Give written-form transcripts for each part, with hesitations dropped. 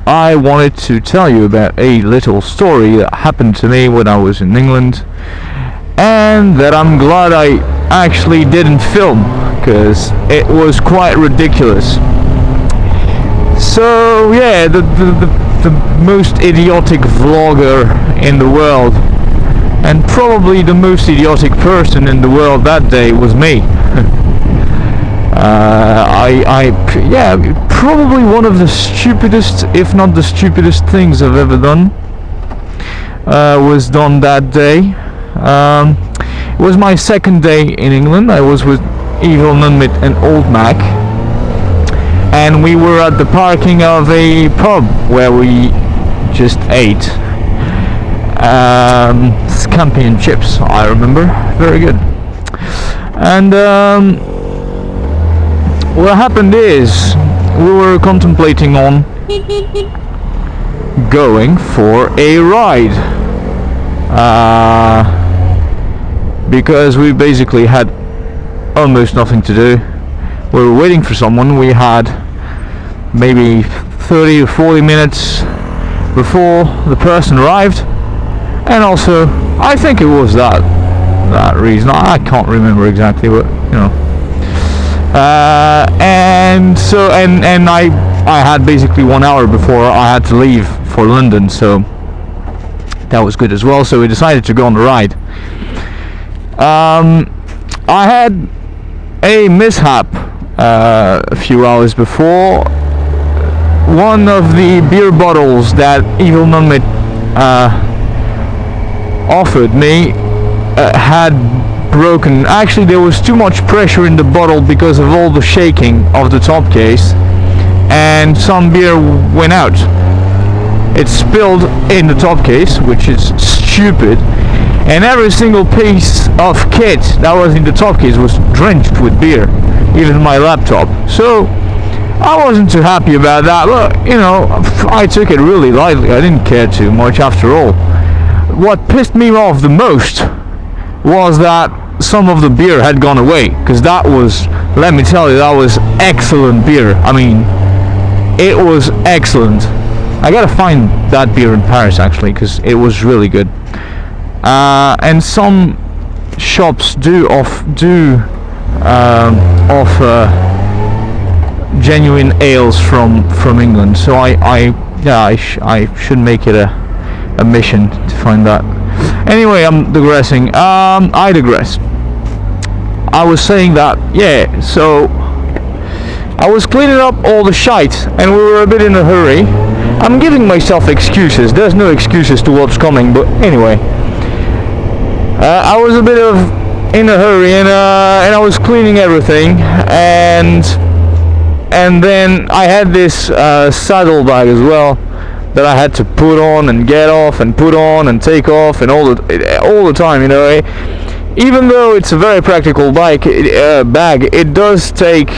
I wanted to tell you about a little story that happened to me when I was in England, and that I'm glad I actually didn't film, because it was quite ridiculous. So yeah, the most idiotic vlogger in the world, and probably the most idiotic person in the world that day, was me. Probably one of the stupidest, if not the stupidest things I've ever done was done that day. It was my second day in England. I was with Evil Nunmit and Old Mac, and we were at the parking of a pub where we just ate scampi and chips, I remember, very good. And what happened is, we were contemplating on going for a ride, because we basically had almost nothing to do. We were waiting for someone. We had maybe 30 or 40 minutes before the person arrived, and also I think it was that reason. I can't remember exactly, but you know. And I had basically 1 hour before I had to leave for London, so that was good as well. So we decided to go on the ride. I had a mishap a few hours before. One of the beer bottles that Evil Nunmit offered me had broken. Actually, there was too much pressure in the bottle because of all the shaking of the top case, and some beer went out. It spilled in the top case, which is stupid, and every single piece of kit that was in the top case was drenched with beer, even my laptop. So I wasn't too happy about that, but you know, I took it really lightly. I didn't care too much after all. What pissed me off the most was that some of the beer had gone away, because that was, let me tell you, that was excellent beer. I mean, it was excellent. I gotta find that beer in Paris actually, because it was really good. And some shops do offer genuine ales from England, so I should make it a mission to find that. Anyway, I'm digressing. I digress. I was saying that, yeah, so I was cleaning up all the shite, and we were a bit in a hurry. I'm giving myself excuses. There's no excuses to what's coming, but anyway. I was a bit in a hurry, and I was cleaning everything, and then I had this saddle bag as well that I had to put on and get off and put on and take off and all the time, you know. Even though it's a very practical bag, it does take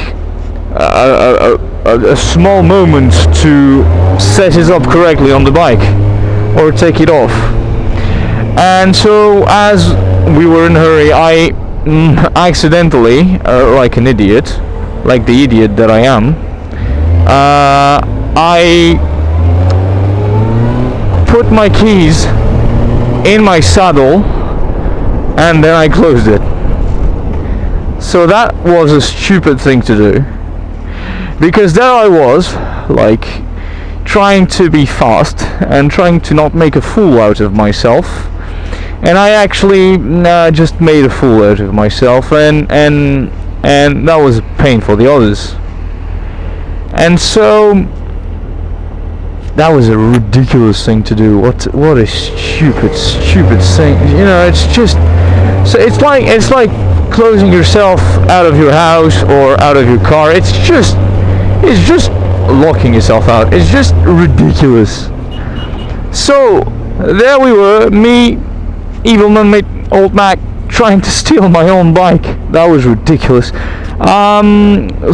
a small moment to set it up correctly on the bike or take it off. And so as we were in a hurry, I accidentally, like an idiot, like the idiot that I am, I put my keys in my saddle and then I closed it. So that was a stupid thing to do, because there I was, like, trying to be fast and trying to not make a fool out of myself, and I actually just made a fool out of myself, and that was a pain for the others. And so that was a ridiculous thing to do. What a stupid thing. You know, it's just, so it's like closing yourself out of your house or out of your car. It's just locking yourself out. It's just ridiculous. So there we were, me, Evil Nunmit, Old Mac, trying to steal my own bike. That was ridiculous.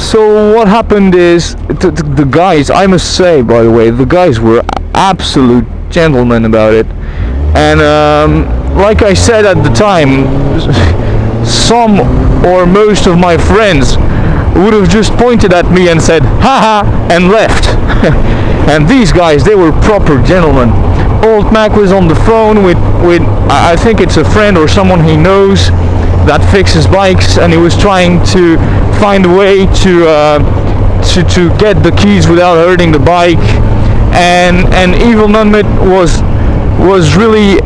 So what happened is, the guys, I must say, by the way, the guys were absolute gentlemen about it. And like I said at the time, some or most of my friends would have just pointed at me and said haha and left. And these guys, they were proper gentlemen. Old Mac was on the phone with I think it's a friend or someone he knows that fixes bikes, and he was trying to find a way to get the keys without hurting the bike, and Evil Nunmet was really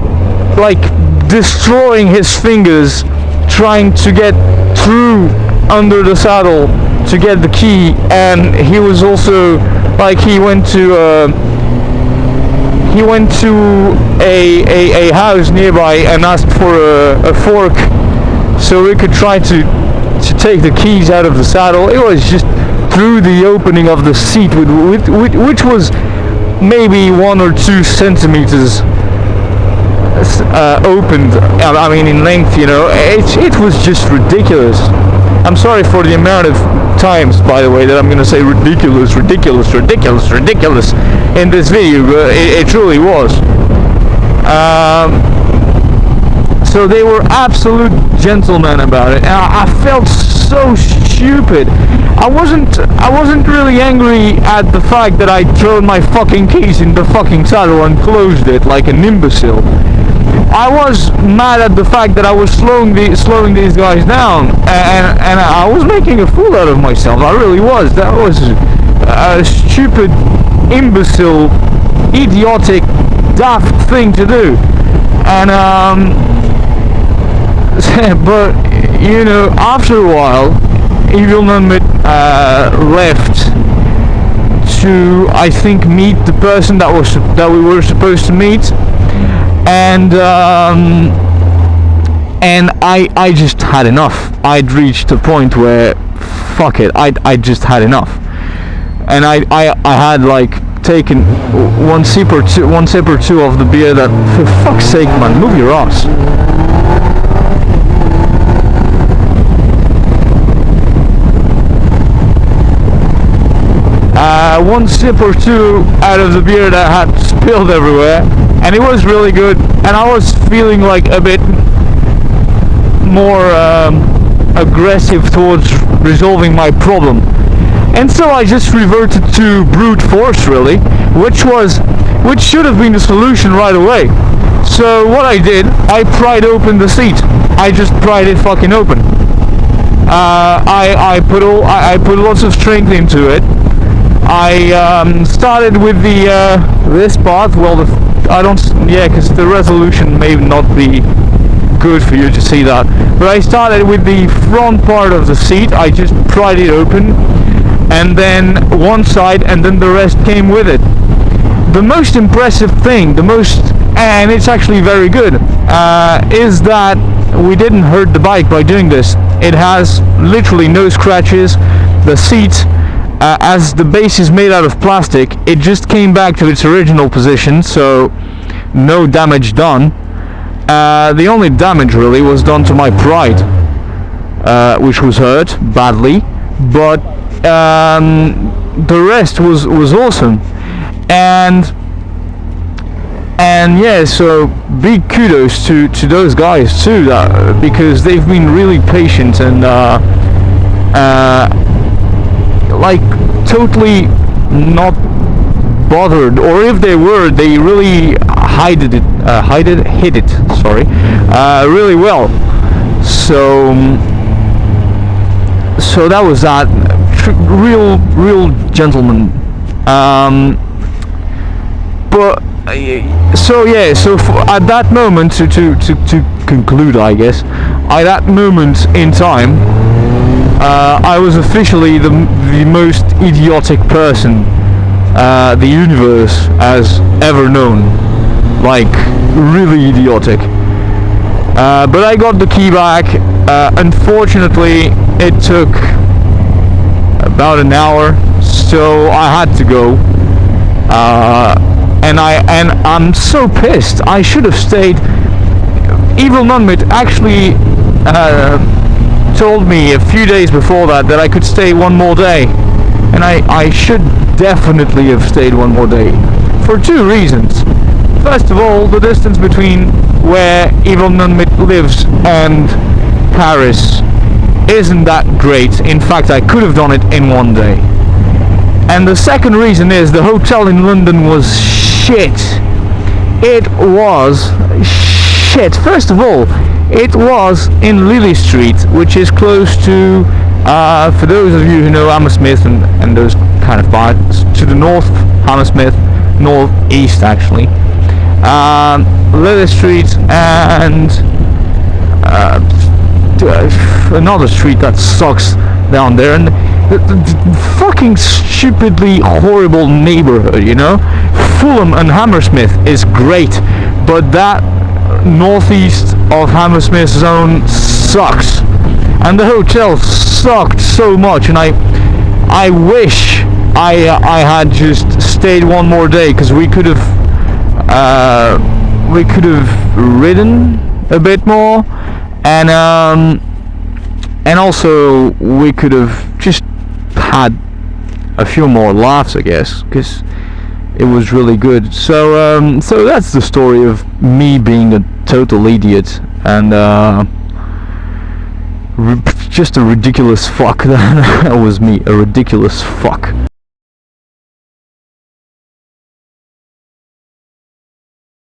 like destroying his fingers trying to get through under the saddle to get the key. And he was also like he went to a house nearby and asked for a fork so we could try to take the keys out of the saddle. It was just through the opening of the seat, which was maybe 1 or 2 centimeters opened. I mean, in length, you know. It was just ridiculous. I'm sorry for the amount of times, by the way, that I'm going to say ridiculous in this video, but it truly was. So they were absolute gentlemen about it, and I felt so stupid. I wasn't really angry at the fact that I'd thrown my fucking keys in the fucking saddle and closed it like an imbecile. I was mad at the fact that I was slowing these guys down, and I was making a fool out of myself. I really was. That was a stupid, imbecile, idiotic, daft thing to do. And but you know, after a while, Evil Nunmet left to, I think, meet the person that we were supposed to meet, and I just had enough. I'd reached a point where, fuck it, I just had enough, and I had like taken one sip or two of the beer. That, for fuck's sake, man, move your ass. One sip or two out of the beer that had spilled everywhere, and it was really good, and I was feeling like a bit more aggressive towards resolving my problem, and so I just reverted to brute force, really, which should have been the solution right away. So what I did, I pried open the seat. I just pried it fucking open. I put lots of strength into it. I started with the this part. Well, because the resolution may not be good for you to see that. But I started with the front part of the seat. I just pried it open, and then one side, and then the rest came with it. The most impressive thing, and it's actually very good, is that we didn't hurt the bike by doing this. It has literally no scratches. The seat, as the base is made out of plastic, it just came back to its original position, so no damage done. The only damage really was done to my pride, which was hurt badly, but the rest was awesome. And yeah, so big kudos to those guys too, because they've been really patient and like totally not bothered, or if they were, they really hid it really well. So that was that. Real gentleman. But so yeah, so at that moment, to conclude, I guess, at that moment in time, I was officially the most idiotic person the universe has ever known. Like, really idiotic. But I got the key back. Unfortunately, it took about an hour, so I had to go. And I'm so pissed. I should have stayed. Evil Nunmet actually told me a few days before that I could stay one more day, and I should definitely have stayed one more day for 2 reasons. First of all, the distance between where Evil Nunmet lives and Paris isn't that great. In fact, I could have done it in one day. And the second reason is the hotel in London was shit. It was shit. First of all, it was in Lillie Street, which is close to, for those of you who know Hammersmith and those kind of parts, to the north of Hammersmith, northeast actually. Lillie Street and another street that sucks down there, and the fucking stupidly horrible neighborhood, you know. Fulham and Hammersmith is great, but that northeast of Hammersmith zone sucks, and the hotel sucked so much, and I wish I had just stayed one more day, because we could have ridden a bit more, and also we could have just had a few more laughs, I guess, because it was really good. So so that's the story of me being a total idiot and just a ridiculous fuck. That was me, a ridiculous fuck.